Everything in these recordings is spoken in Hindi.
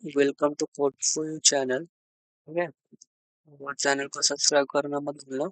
Welcome to portfolio channel. ठीक है, और चैनल को सब्सक्राइब करना मत भूलना।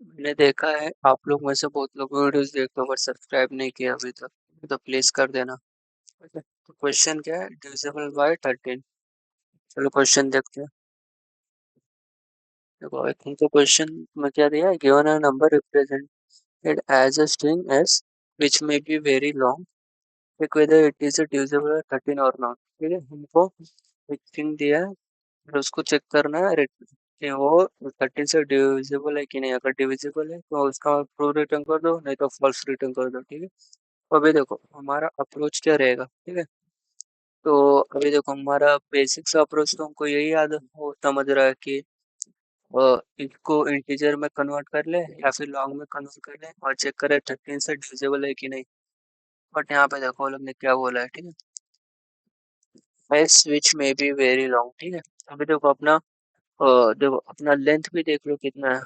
मैंने देखा है आप लोग में से बहुत लोग वीडियोस देखते हो बट सब्सक्राइब नहीं किया अभी तक, तो प्लीज कर देना। ठीक है, तो क्वेश्चन क्या है? Divisible by 13। चलो क्वेश्चन देखते हैं। देखो आई थिंक तो क्वेश्चन में क्या दिया है, given a number represented as a string S which may be very long, check whether it is divisible by 13 और नॉट। ठीक है, हमको एक स्ट्रिंग दिया है और उसको चेक करना है कि वो 13 से डिविजिबल है कि नहीं। अगर डिविजिबल है तो उसका ट्रू रिटर्न कर दो, नहीं तो फॉल्स रिटर्न कर दो। ठीक है, तो अभी देखो हमारा अप्रोच क्या रहेगा। ठीक है, तो अभी देखो हमारा बेसिक सा अप्रोच तो हमको यही याद वो समझ रहा है कि इसको इंटीजर में कन्वर्ट कर ले या फिर लॉन्ग में कन्वर्ट कर ले और चेक करे 13 से डिविजिबल है कि नहीं। बट यहाँ पे देखो वो लोग ने क्या बोला है। ठीक है, एस विच में बी वेरी लॉन्ग। ठीक है, अभी देखो अपना देखो अपना लेंथ भी देख लो कितना है,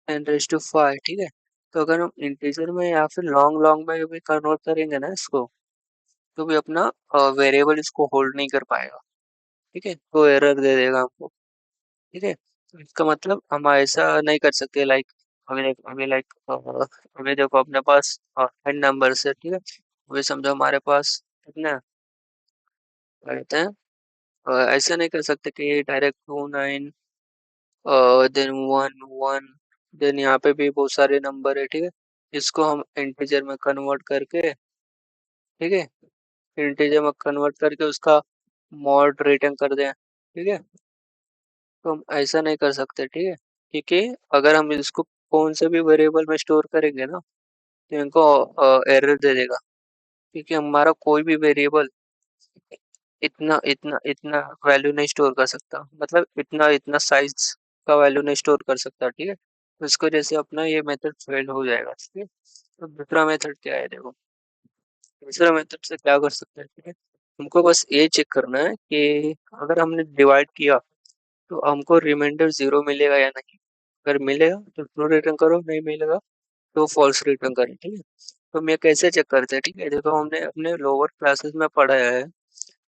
10⁵ ठीक है। तो अगर हम इंटीजर में या फिर लॉन्ग लॉन्ग में भी कन्वर्ट करेंगे ना इसको, तो भी अपना वेरिएबल इसको होल्ड नहीं कर पाएगा। ठीक है, तो एरर दे देगा हमको। ठीक है, तो इसका मतलब हम ऐसा नहीं कर सकते लाइक अभी देखो अपने पास n नंबर है। ठीक है, अभी समझो हमारे पास कितना कहते हैं, ऐसा नहीं कर सकते कि डायरेक्ट 29 देन 1 1, देन यहाँ पे भी बहुत सारे नंबर है। ठीक है, इसको हम इंटीजर में कन्वर्ट करके, ठीक है, इंटीजर में कन्वर्ट करके उसका मॉड रिटर्न कर दें। ठीक है, तो हम ऐसा नहीं कर सकते। ठीक है, क्योंकि अगर हम इसको कौन से भी वेरिएबल में स्टोर करेंगे ना, तो इनको एरर दे देगा। क्योंकि हमारा कोई भी वेरिएबल इतना इतना इतना वैल्यू नहीं स्टोर कर सकता, मतलब इतना इतना साइज का वैल्यू नहीं स्टोर कर सकता। ठीक है, तो इसको जैसे अपना ये मेथड फेल हो जाएगा। ठीक है, तो दूसरा मेथड क्या है देखो, दूसरा मेथड से क्या कर सकते हैं। ठीक है, हमको बस ये चेक करना है कि अगर हमने डिवाइड किया तो हमको रिमाइंडर 0 मिलेगा या नहीं। अगर मिलेगा तो ट्रू रिटर्न करो, नहीं मिलेगा तो फॉल्स रिटर्न करें। ठीक है, तो मैं कैसे चेक करते हैं। ठीक है, देखो हमने अपने लोअर क्लासेस में पढ़ा है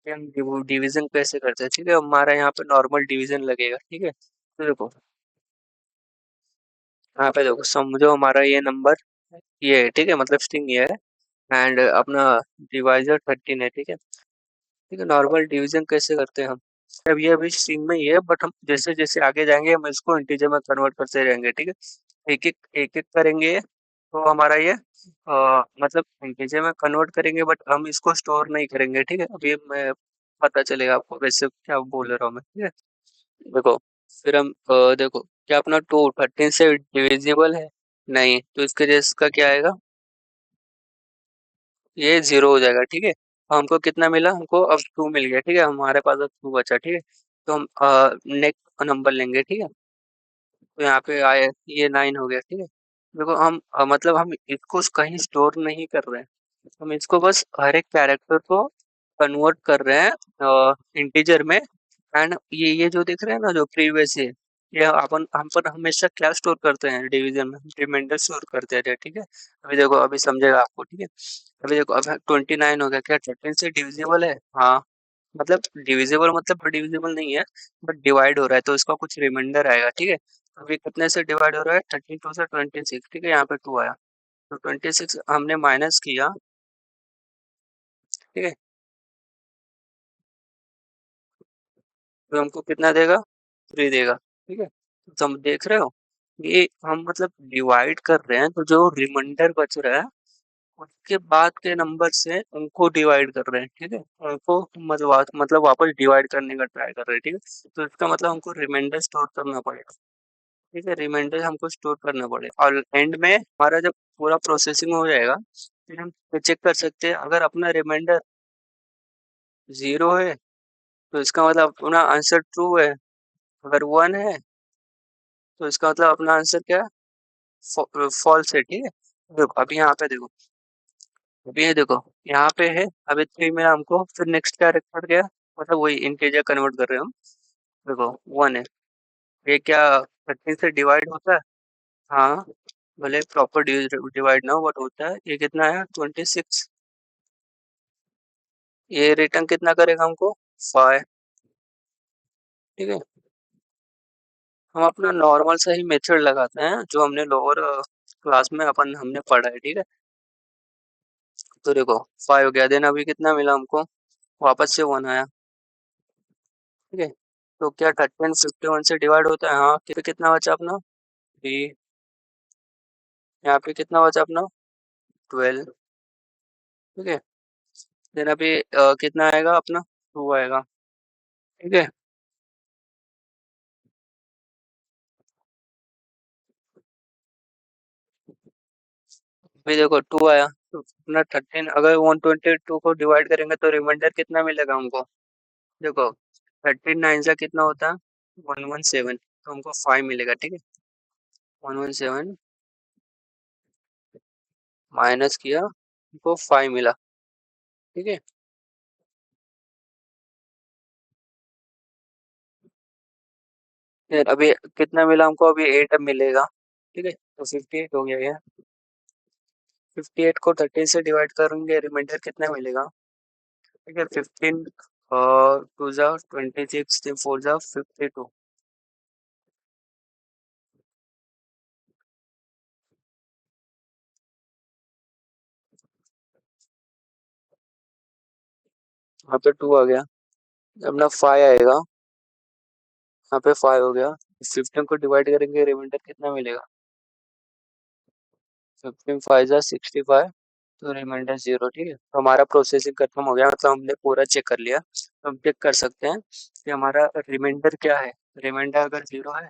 कि हम डिवीजन कैसे करते हैं। ठीक है, हमारा यहाँ पे नॉर्मल डिवीजन लगेगा। ठीक है, तो देखो यहाँ पे देखो समझो हमारा ये नंबर ये है। ठीक है, मतलब स्ट्रिंग ये है एंड अपना डिवाइजर 13 है। ठीक है, ठीक है, नॉर्मल डिवीजन कैसे करते हैं हम, अब ये अभी स्ट्रिंग में ही है बट हम जैसे जैसे आगे जाएंगे हम इसको इंटीजर में कन्वर्ट करते रहेंगे। ठीक है, एक एक करेंगे तो हमारा ये मतलब इंटीजर में कन्वर्ट करेंगे बट हम इसको स्टोर नहीं करेंगे। ठीक है, अभी मैं पता चलेगा आपको वैसे क्या बोल रहा हूँ मैं। ठीक है, देखो फिर हम देखो क्या अपना 13 से डिविजिबल है नहीं, तो इसके जैसे इसका क्या आएगा, ये 0 हो जाएगा। ठीक है, हमको कितना मिला, हमको अब 2 मिल गया। ठीक है, हमारे पास अब 2 बचा। ठीक है, तो हम नेक्स्ट नंबर लेंगे। ठीक है, तो यहाँ पे आए ये 9 हो गया। ठीक है, देखो हम मतलब हम इसको कहीं स्टोर नहीं कर रहे हैं, हम इसको बस हर एक कैरेक्टर को कन्वर्ट कर रहे हैं इंटीजर में। एंड ये जो दिख रहा है ना जो प्रीवियस है, ये अपन हम पर हमेशा क्या स्टोर करते हैं डिवीजन में, रिमाइंडर स्टोर करते हैं। ठीक है, अभी देखो अभी समझेगा आपको। ठीक है, अभी देखो अब 29 हो गया, क्या 13 से डिविजिबल है? हाँ, मतलब डिविजिबल मतलब डिविजिबल नहीं है बट डिवाइड हो रहा है तो इसका कुछ रिमाइंडर आएगा। ठीक है, अभी कितने से डिवाइड हो रहा है, 32 से 26। ठीक है, यहाँ पे 2 आया तो 26 हमने माइनस किया। ठीक है, तो हमको कितना देगा, 3 देगा। ठीक है, तो तुम देख रहे हो ये हम मतलब डिवाइड कर रहे हैं तो जो रिमाइंडर बच रहा है उसके बाद के नंबर से उनको डिवाइड कर रहे हैं। ठीक है, उनको मतलब वापस डिवाइड करने का ट्राई कर रहे हैं। ठीक है, तो इसका मतलब हमको रिमाइंडर स्टोर करना पड़ेगा। ठीक है, रिमाइंडर हमको स्टोर करना पड़ेगा और एंड में हमारा जब पूरा प्रोसेसिंग हो जाएगा फिर हम चेक कर सकते हैं, अगर अपना रिमाइंडर 0 है तो इसका मतलब अपना आंसर ट्रू है, अगर 1 है तो इसका मतलब अपना आंसर क्या है, फॉल्स है। ठीक है, देखो अभी यहाँ पे देखो, अभी ये देखो यहाँ पे है, अभी 3 में हमको फिर नेक्स्ट कैरेक्टर गया, मतलब वही इंटीजर कन्वर्ट कर रहे हैं हम। देखो 1 है, ये क्या 13 से डिवाइड होता है? हाँ, भले प्रॉपर डिवाइड ना हो बट होता है। ये कितना है, 26। ये रिटर्न कितना करेगा हमको? 5। ठीक है, हम अपना नॉर्मल सा ही मेथड लगाते हैं जो हमने लोअर क्लास में अपन हमने पढ़ा है। ठीक है, तो देखो 5 हो गया, देन अभी कितना मिला हमको? वापस से 1 आया। ठीक है, तो क्या 13 51 से डिवाइड होता है? हाँ, कितना बचा अपना? 3। यहाँ पे कितना बचा अपना? 12। ठीक है, देन अभी कितना आएगा अपना? 2 आएगा। ठीक है, अभी देखो 2 आया, तो अपना 13 अगर 122 को डिवाइड करेंगे तो रिमाइंडर कितना मिलेगा हमको? देखो 13 9 से कितना होता है? 117, तो हमको 5 मिलेगा। ठीक है, 117 माइनस किया, हमको 5 मिला। ठीक है, फिर अभी कितना मिला हमको? अभी 8 मिलेगा। ठीक है, तो 58 हो गया ये। 58 को 13 से डिवाइड करेंगे, रिमाइंडर कितना मिलेगा? ठीक है, 15 और 2 जा 26, 4 जा 52। यहाँ पे 2 आ गया, अपना 5 आएगा। यहाँ पे 5 हो गया, 15 को डिवाइड करेंगे, रिमाइंडर कितना मिलेगा? 15 5 जा 65, तो रिमाइंडर 0। ठीक है, तो हमारा प्रोसेसिंग खत्म हो गया, मतलब हमने पूरा चेक कर लिया। तो हम चेक कर सकते हैं कि हमारा रिमाइंडर क्या है। रिमाइंडर अगर 0 है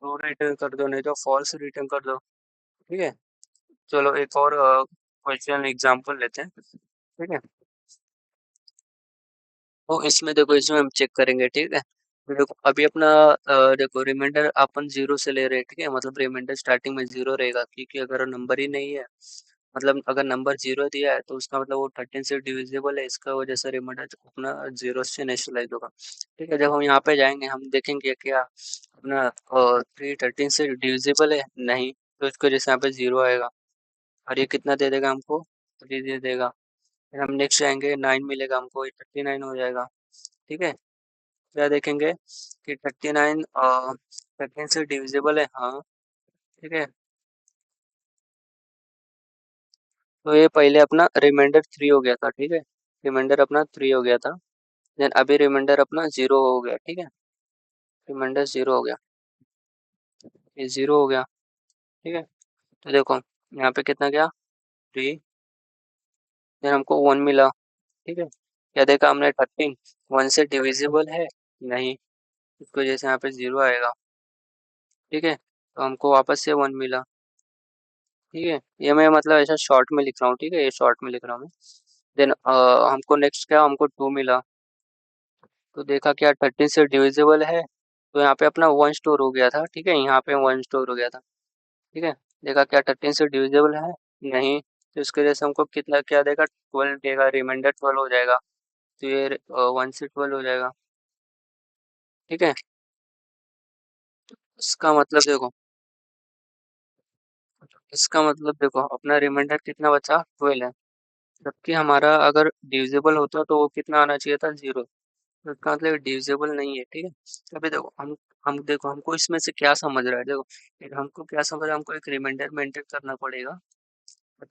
तो रिटर्न कर दो, नहीं तो फॉल्स रिटर्न कर दो। ठीक है, चलो एक और क्वेश्चन एग्जांपल लेते हैं। ठीक है, तो इसमें देखो, इसमें हम चेक करेंगे। ठीक है, तो देखो अभी अपना देखो रिमाइंडर अपन 0 से ले रहे हैं। ठीक है, मतलब रिमाइंडर स्टार्टिंग में 0 रहेगा, क्योंकि अगर नंबर ही नहीं है, मतलब अगर नंबर 0 दिया है तो उसका मतलब वो 13 से डिविजिबल है, इसका वजह से रिमाइंडर अपना 0 से इनिशियलाइज होगा। ठीक है, जब हम यहाँ पे जाएंगे हम देखेंगे क्या अपना 3 13 से डिविजिबल है नहीं, तो इसको जैसे यहाँ पे 0 आएगा, और ये कितना दे देगा हमको? 3 दे देगा। फिर हम नेक्स्ट जाएंगे, 9 मिलेगा हमको, ये 39 हो जाएगा। ठीक है, क्या देखेंगे कि 39 13 से डिविजिबल है, हाँ। ठीक है, तो ये पहले अपना रिमाइंडर 3 हो गया था। ठीक है, रिमाइंडर अपना 3 हो गया था, देन अभी रिमाइंडर अपना 0 हो गया। ठीक है, रिमाइंडर 0 हो गया, ये 0 हो गया। ठीक है, तो देखो यहाँ पे कितना गया? 3, देन हमको 1 मिला। ठीक है, क्या देखा हमने? 13 1 से डिविजिबल है नहीं, इसको जैसे यहाँ पे 0 आएगा। ठीक है, तो हमको वापस से 1 मिला। ठीक है, ये मैं मतलब ऐसा शॉर्ट में लिख रहा हूँ। ठीक है, ये शॉर्ट में लिख रहा हूँ मैं। देन हमको नेक्स्ट क्या? हमको 2 मिला। तो देखा क्या 13 से डिविजिबल है, तो यहाँ पे अपना 1 स्टोर हो गया था। ठीक है, यहाँ पे 1 स्टोर हो गया था। ठीक है, देखा क्या 13 से डिविजिबल है नहीं, तो इसके वजह से हमको कितना क्या देगा? 12 देगा, रिमाइंडर 12 हो जाएगा। तो ये 1 से 12 हो जाएगा। ठीक है, इसका मतलब देखो, इसका मतलब देखो अपना रिमाइंडर कितना बचा? 12 है, जबकि हमारा अगर डिविजिबल होता तो वो कितना आना चाहिए था? 0। तो इसका मतलब डिविजिबल नहीं है। ठीक है, अभी देखो हम देखो हमको इसमें से क्या समझ रहा है। देखो हमको क्या समझ रहा है, हमको एक रिमाइंडर मेंटेन करना पड़ेगा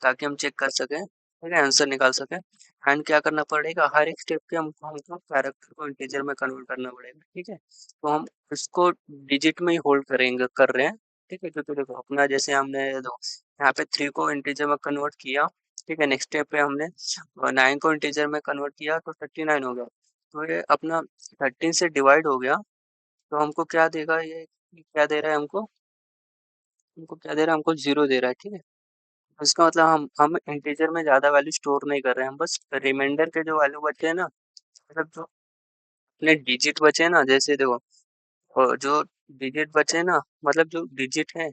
ताकि हम चेक कर सकें। ठीक है, आंसर निकाल सकें। एंड क्या करना पड़ेगा, हर एक स्टेप पे हमको कैरेक्टर को इंटीजर में कन्वर्ट करना पड़ेगा। ठीक है, तो हम इसको डिजिट में ही होल्ड करेंगे, कर रहे हैं। ठीक है, क्योंकि देखो अपना जैसे हमने दो यहाँ पे 3 को इंटीजर में कन्वर्ट किया। ठीक है, नेक्स्ट स्टेप पे हमने 9 को इंटीजर में कन्वर्ट किया तो 39 हो गया। तो ये अपना 13 से डिवाइड हो गया, तो हमको क्या देगा ये? क्या दे रहा है हमको? हमको क्या दे रहा है? हमको 0 दे रहा है। ठीक है, इसका मतलब हम इंटीजर में ज्यादा वैल्यू स्टोर नहीं कर रहे हैं, हम बस रिमाइंडर के जो वैल्यू बचे हैं ना, मतलब जो अपने डिजिट बचे हैं ना, जैसे देखो जो डिजिट बचे हैं ना, मतलब जो डिजिट है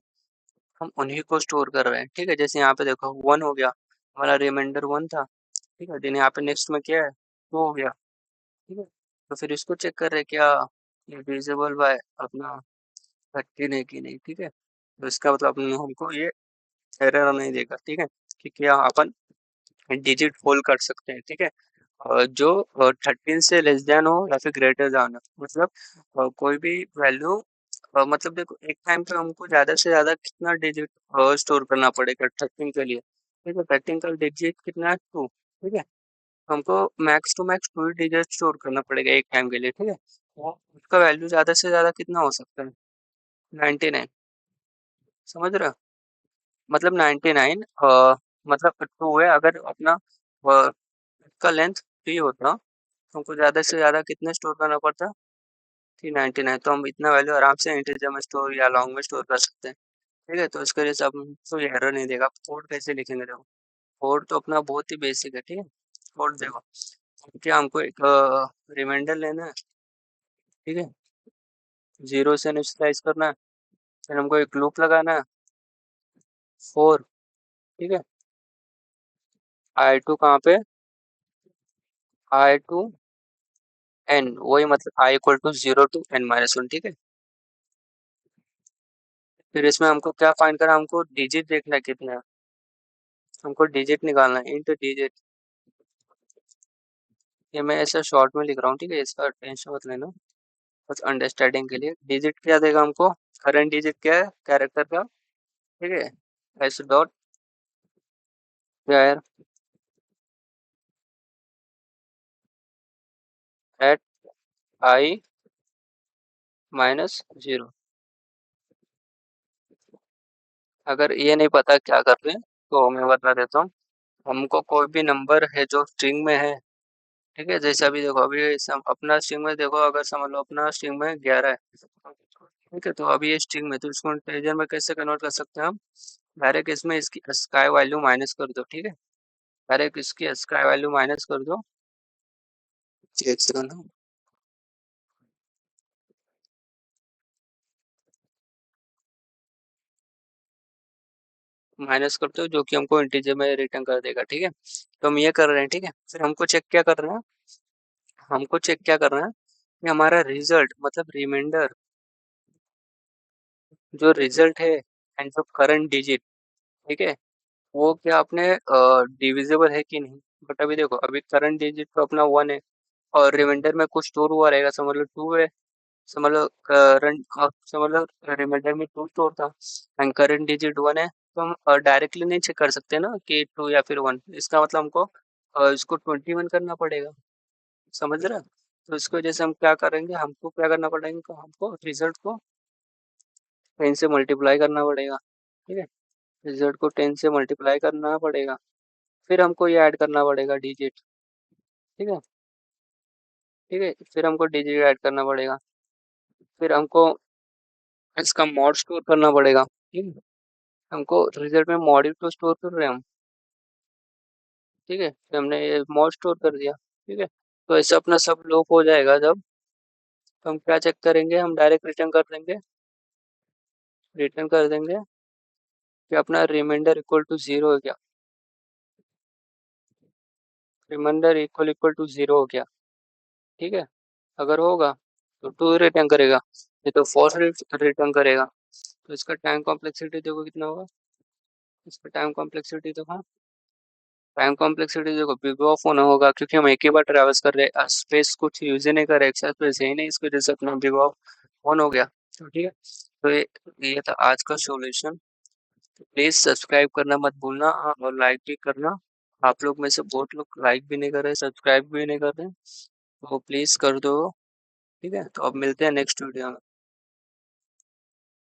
हम उन्हीं को स्टोर कर रहे हैं। ठीक है, जैसे यहाँ पे देखो 1 हो गया, हमारा रिमाइंडर 1 था। ठीक है, दिन यहाँ पे नेक्स्ट में क्या है? 2 हो गया। ठीक है, तो फिर इसको चेक कर रहे हैं क्या डिविजिबल बाय अपना 13 है कि नहीं। ठीक है, तो इसका मतलब हमको ये एरर नहीं देगा। ठीक है, कि क्या अपन डिजिट होल्ड कर सकते हैं। ठीक है, जो 13 से लेस देन हो या फिर ग्रेटर देन हो, मतलब कोई भी वैल्यू, मतलब देखो एक टाइम पे हमको ज़्यादा से ज़्यादा कितना डिजिट स्टोर करना पड़ेगा 13 के लिए, ठीक है। 13 का डिजिट कितना है, 2, ठीक है। हमको मैक्स टू मैक्स 2 ही डिजिट स्टोर करना पड़ेगा एक टाइम के लिए, ठीक है। तो उसका वैल्यू ज़्यादा से ज़्यादा कितना हो सकता है, 99, समझ रहे हो? मतलब 99, मतलब 2 है, अगर अपना इसका लेंथ 3 होता, तो हमको ज़्यादा से ज़्यादा कितने स्टोर करना पड़ता, 399। तो हम इतना वैल्यू आराम से इंटीजर में स्टोर या लॉन्ग में स्टोर कर सकते हैं, ठीक है। तो इसके लिए सब कोई एरर नहीं देगा। कोड कैसे लिखेंगे, देखो कोड तो अपना बहुत ही बेसिक है, ठीक है। कोड देखो, क्या हमको एक रिमाइंडर लेना है, ठीक है, 0 से इनिशियलाइज करना है, फिर हमको एक लूप लगाना है, 4, ठीक है। I2 कहाँ पे, I2 n, वही मतलब I equal to 0 to n-1, ठीक है। फिर इसमें हमको क्या फाइंड करना है, हमको डिजिट देखना है कितना है, हमको डिजिट निकालना है, इंटू डिजिट। ये मैं ऐसा शॉर्ट में लिख रहा हूँ, ठीक है, इसका टेंशन मत लेना, बस अंडरस्टैंडिंग के लिए। डिजिट क्या देगा हमको, करंट डिजिट क्या है कैरेक्टर का, ठीक है, एस डॉट चार एट I-0। अगर ये नहीं पता क्या कर रहे हैं, तो मैं बता देता हूँ। हमको कोई भी नंबर है जो स्ट्रिंग में है, ठीक है, जैसे अभी देखो, अभी अपना स्ट्रिंग में देखो, अगर समझ लो अपना स्ट्रिंग में 11 है, ठीक है। तो अभी ये स्ट्रिंग में, तो इसको इंटीजर में कैसे कन्वर्ट कर सकते हैं हम, डायरेक्ट इसमें इसकी स्काई वैल्यू माइनस कर दो, ठीक है। डायरेक्ट इसकी स्काई वैल्यू माइनस कर दो, एक सेकंड, माइनस करते हो, जो कि हमको इंटीजर में रिटर्न कर देगा, ठीक है। तो हम ये कर रहे हैं, ठीक है। फिर हमको चेक क्या करना है, हमको चेक क्या करना है कि हमारा रिजल्ट मतलब रिमाइंडर, जो रिजल्ट है एंड जो करंट डिजिट, ठीक है, वो क्या अपने डिविजिबल है कि नहीं। बट अभी देखो, अभी करंट डिजिट तो अपना 1 है, और रिमाइंडर में कुछ स्टोर हुआ रहेगा, समझ लो 2 है, समझ लो करंट, समझ लो रिमाइंडर में 2 स्टोर था एंड करंट डिजिट 1 है। तो हम डायरेक्टली नहीं चेक कर सकते ना कि 2 या फिर 1, इसका मतलब हमको इसको 21 करना पड़ेगा, समझ रहे हो? तो इसकी वजह से हम क्या करेंगे, हमको क्या करना पड़ेगा, हमको रिजल्ट को 10 से मल्टीप्लाई करना पड़ेगा, ठीक है। रिजल्ट को 10 से मल्टीप्लाई करना पड़ेगा, फिर हमको ये ऐड करना पड़ेगा डिजिट, ठीक है, ठीक है। फिर हमको डिजिट ऐड करना पड़ेगा, फिर हमको इसका मॉड स्टोर करना पड़ेगा, ठीक है। हमको रिजल्ट में मॉड तो स्टोर कर रहे हैं हम, ठीक है। फिर हमने ये मॉड स्टोर कर दिया, ठीक है। तो ऐसे अपना सब लूप हो जाएगा जब, तो हम क्या चेक करेंगे, हम डायरेक्ट रिटर्न कर देंगे, रिटर्न कर देंगे कि अपना रिमाइंडर इक्वल टू 0 हो गया, रिमाइंडर इक्वल इक्वल टू 0 हो गया, ठीक है। अगर होगा तो 2 रिटर्न करेगा, नहीं तो फॉल्स रिटर्न करेगा। तो इसका टाइम कॉम्प्लेक्सिटी देखो कितना होगा, इसका टाइम कॉम्प्लेक्सिटी देखो, टाइम कॉम्प्लेक्सिटी देखो बिग ऑफ होना होगा, क्योंकि हम एक ही बार ट्रैवल्स कर रहे हैं, स्पेस कुछ यूज ही नहीं कर रहे, एक्स्ट्रा स्पेस है ही नहीं, इसकी वजह से अपना बिग ऑफ ऑन हो गया। तो ठीक है, तो ये था आज का सॉल्यूशन। प्लीज सब्सक्राइब करना मत भूलना, और लाइक भी करना। आप लोग में से बहुत लोग लाइक भी नहीं कर रहे, सब्सक्राइब भी नहीं कर रहे, तो प्लीज कर दो, ठीक है। तो अब मिलते हैं नेक्स्ट वीडियो में।